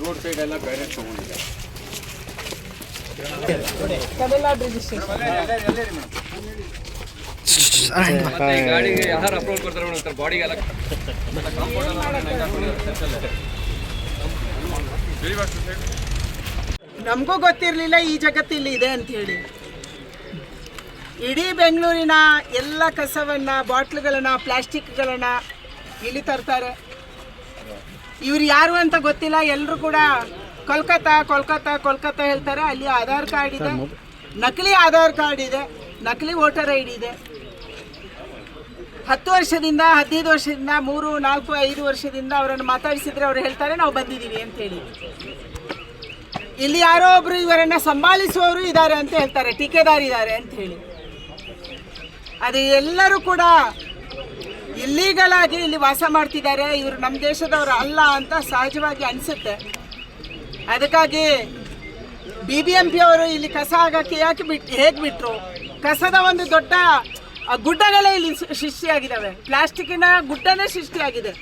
Road side ಎಲ್ಲ ಬೇರೆ ತಗೊಂಡಿದ್ದಾರೆ. ಗಾಡಿಗೆ ಯಾರು ಅಪ್ರೋಚ್ ಕೊಡ್ತಾರೆ ಮೇಡಮ್ ಬಾಡಿಗೆಲ್ಲ ನಮಗೂ ಗೊತ್ತಿರಲಿಲ್ಲ ಈ ಜಗತ್ತಿಲ್ಲಿ ಇದೆ ಅಂತ ಹೇಳಿ. ಇಡೀ ಬೆಂಗಳೂರಿನ ಎಲ್ಲ ಕಸವನ್ನ, ಬಾಟ್ಲುಗಳನ್ನ, ಪ್ಲಾಸ್ಟಿಕ್ಗಳನ್ನ ಇಲ್ಲಿ ತರ್ತಾರೆ. ಇವ್ರು ಯಾರು ಅಂತ ಗೊತ್ತಿಲ್ಲ. ಎಲ್ಲರೂ ಕೂಡ ಕೋಲ್ಕತ್ತಾ ಕೋಲ್ಕತ್ತಾ ಕೋಲ್ಕತ್ತಾ ಹೇಳ್ತಾರೆ. ಅಲ್ಲಿ ಆಧಾರ್ ಕಾರ್ಡ್ ಇದೆ, ನಕಲಿ ಆಧಾರ್ ಕಾರ್ಡ್ ಇದೆ, ನಕಲಿ ವೋಟರ್ ಐ ಡಿ ಇದೆ. 10 ವರ್ಷದಿಂದ 15 ವರ್ಷದಿಂದ 3, 4, 5 ವರ್ಷದಿಂದ ಅವರನ್ನು ಮಾತಾಡಿಸಿದ್ರೆ ಅವ್ರು ಹೇಳ್ತಾರೆ ನಾವು ಬಂದಿದ್ದೀವಿ ಅಂತೇಳಿ. ಇಲ್ಲಿ ಯಾರೋ ಒಬ್ರು ಇವರನ್ನು ಸಂಭಾಳಿಸುವವರು ಇದ್ದಾರೆ ಅಂತ ಹೇಳ್ತಾರೆ, ಟೀಕೆದಾರಿದ್ದಾರೆ ಅಂತ ಹೇಳಿ. ಅದು ಎಲ್ಲರೂ ಕೂಡ ಇಲ್ಲೀಗಲ್ ಆಗಿ ಇಲ್ಲಿ ವಾಸ ಮಾಡ್ತಿದ್ದಾರೆ. ಇವರು ನಮ್ಮ ದೇಶದವರು ಅಲ್ಲ ಅಂತ ಸಹಜವಾಗಿ ಅನಿಸುತ್ತೆ. ಅದಕ್ಕಾಗಿ BBMP ಅವರು ಇಲ್ಲಿ ಕಸ ಹಾಕಕ್ಕೆ ಹೇಗೆ ಬಿಟ್ಟರು? ಕಸದ ಒಂದು ದೊಡ್ಡ ಗುಡ್ಡಗಳೇ ಇಲ್ಲಿ ಸೃಷ್ಟಿಯಾಗಿದ್ದಾವೆ. ಪ್ಲಾಸ್ಟಿಕ್ಕಿನ ಗುಡ್ಡನೇ ಸೃಷ್ಟಿಯಾಗಿದೆ.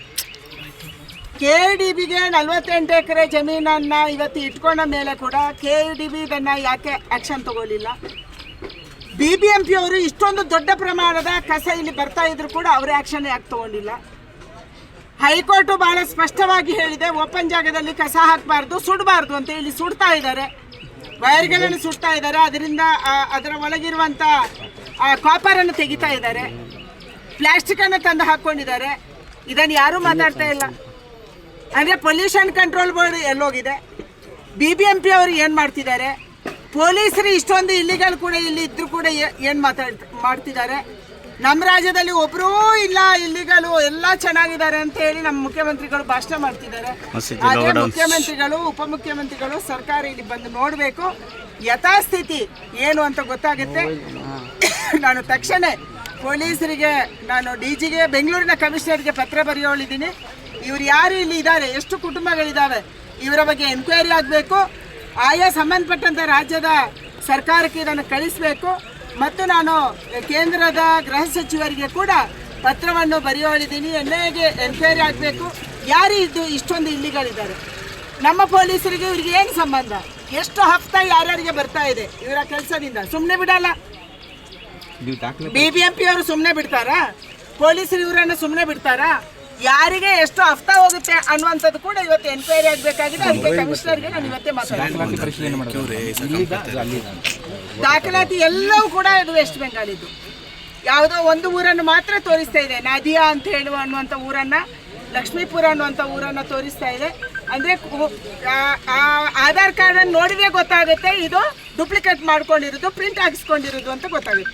KDBಗೆ 48 ಎಕರೆ ಜಮೀನನ್ನು ಇವತ್ತು ಇಟ್ಕೊಂಡ ಮೇಲೆ ಕೂಡ KDB ಇದನ್ನು ಯಾಕೆ ಆ್ಯಕ್ಷನ್ ತಗೊಳ್ಳಿಲ್ಲ? BBMP ಅವರು ಇಷ್ಟೊಂದು ದೊಡ್ಡ ಪ್ರಮಾಣದ ಕಸ ಇಲ್ಲಿ ಬರ್ತಾ ಇದ್ರು ಕೂಡ ಅವರೇ ಆ್ಯಕ್ಷನ್ ಯಾಕೆ ತಗೊಂಡಿಲ್ಲ? ಹೈಕೋರ್ಟು ಭಾಳ ಸ್ಪಷ್ಟವಾಗಿ ಹೇಳಿದೆ, ಓಪನ್ ಜಾಗದಲ್ಲಿ ಕಸ ಹಾಕಬಾರ್ದು, ಸುಡಬಾರ್ದು ಅಂತ. ಇಲ್ಲಿ ಸುಡ್ತಾ ಇದ್ದಾರೆ, ವೈರ್ಗಳನ್ನು ಸುಡ್ತಾ ಇದ್ದಾರೆ. ಅದರಿಂದ ಅದರ ಒಳಗಿರುವಂಥ ಕಾಪರನ್ನು ತೆಗಿತಾ ಇದ್ದಾರೆ, ಪ್ಲಾಸ್ಟಿಕ್ಕನ್ನು ತಂದು ಹಾಕ್ಕೊಂಡಿದ್ದಾರೆ. ಇದನ್ನು ಯಾರೂ ಮಾತಾಡ್ತಾ ಇಲ್ಲ. ಅಂದರೆ ಪೊಲ್ಯೂಷನ್ ಕಂಟ್ರೋಲ್ ಬೋರ್ಡ್ ಎಲ್ಲೋಗಿದೆ? BBMP ಅವರು ಏನು ಮಾಡ್ತಿದ್ದಾರೆ? ಪೊಲೀಸರು ಇಷ್ಟೊಂದು ಇಲ್ಲಿಗಲ್ ಕೂಡ ಇಲ್ಲಿ ಇದ್ರೂ ಕೂಡ ಏನು ಮಾಡ್ತಿದ್ದಾರೆ? ನಮ್ಮ ರಾಜ್ಯದಲ್ಲಿ ಒಬ್ಬರೂ ಇಲ್ಲ ಇಲ್ಲಿಗಲು, ಎಲ್ಲ ಚೆನ್ನಾಗಿದ್ದಾರೆ ಅಂತ ಹೇಳಿ ನಮ್ಮ ಮುಖ್ಯಮಂತ್ರಿಗಳು ಭಾಷಣ ಮಾಡ್ತಿದ್ದಾರೆ. ಆದರೆ ಮುಖ್ಯಮಂತ್ರಿಗಳು, ಉಪಮುಖ್ಯಮಂತ್ರಿಗಳು, ಸರ್ಕಾರ ಇಲ್ಲಿ ಬಂದು ನೋಡಬೇಕು, ಯಥಾಸ್ಥಿತಿ ಏನು ಅಂತ ಗೊತ್ತಾಗುತ್ತೆ. ನಾನು ತಕ್ಷಣ ಪೊಲೀಸರಿಗೆ, ನಾನು DGಗೆ, ಬೆಂಗಳೂರಿನ ಕಮಿಷನರ್ಗೆ ಪತ್ರ ಬರೆಯೋಳಿದ್ದೀನಿ. ಇವರು ಯಾರು ಇಲ್ಲಿ ಇದ್ದಾರೆ, ಎಷ್ಟು ಕುಟುಂಬಗಳಿದ್ದಾವೆ, ಇವರ ಬಗ್ಗೆ ಎನ್ಕ್ವೈರಿ ಆಗಬೇಕು. ಆಯಾ ಸಂಬಂಧಪಟ್ಟಂಥ ರಾಜ್ಯದ ಸರ್ಕಾರಕ್ಕೆ ಇದನ್ನು ಕಳಿಸಬೇಕು. ಮತ್ತು ನಾನು ಕೇಂದ್ರದ ಗೃಹ ಸಚಿವರಿಗೆ ಕೂಡ ಪತ್ರವನ್ನು ಬರೆಯೋಳಿದ್ದೀನಿ. NIAಗೆ ಎನ್ಕ್ವೈರಿ ಆಗಬೇಕು. ಯಾರು ಇಷ್ಟೊಂದು ಇಲ್ಲಿಗಳಿದ್ದಾರೆ? ನಮ್ಮ ಪೊಲೀಸರಿಗೆ ಇವರಿಗೆ ಏನು ಸಂಬಂಧ? ಎಷ್ಟು ಹಫ್ತಾ ಯಾರ್ಯಾರಿಗೆ ಬರ್ತಾ ಇದೆ ಇವರ ಕೆಲಸದಿಂದ? ಸುಮ್ಮನೆ ಬಿಡಲ್ಲ. BBMP ಅವರು ಸುಮ್ಮನೆ ಬಿಡ್ತಾರಾ? ಪೊಲೀಸರು ಇವರನ್ನು ಸುಮ್ಮನೆ ಬಿಡ್ತಾರಾ? ಯಾರಿಗೆ ಎಷ್ಟು ಹಫ್ತಾ ಹೋಗುತ್ತೆ ಅನ್ನುವಂಥದ್ದು ಕೂಡ ಇವತ್ತು ಎನ್ಕ್ವೈರಿ ಆಗಬೇಕಾಗಿದೆ. ಅದಕ್ಕೆ ಕಮಿಷನರ್ಗೆ ನಾನು ಇವತ್ತೇ ಮಾತಾಡ್ತೀನಿ. ದಾಖಲಾತಿ ಎಲ್ಲವೂ ಕೂಡ ಇದು ವೆಸ್ಟ್ ಬೆಂಗಾಲಿದ್ದು. ಯಾವುದೋ ಒಂದು ಊರನ್ನು ಮಾತ್ರ ತೋರಿಸ್ತಾ ಇದೆ, ನಾದಿಯಾ ಅಂತ ಹೇಳುವ ಅನ್ನುವಂಥ ಊರನ್ನು, ಲಕ್ಷ್ಮೀಪುರ ಅನ್ನುವಂಥ ಊರನ್ನು ತೋರಿಸ್ತಾ ಇದೆ. ಅಂದರೆ ಆಧಾರ್ ಕಾರ್ಡನ್ನು ನೋಡಿದ್ರೆ ಗೊತ್ತಾಗುತ್ತೆ ಇದು ಡೂಪ್ಲಿಕೇಟ್ ಮಾಡ್ಕೊಂಡಿರೋದು, ಪ್ರಿಂಟ್ ಹಾಕಿಸ್ಕೊಂಡಿರೋದು ಅಂತ ಗೊತ್ತಾಗುತ್ತೆ.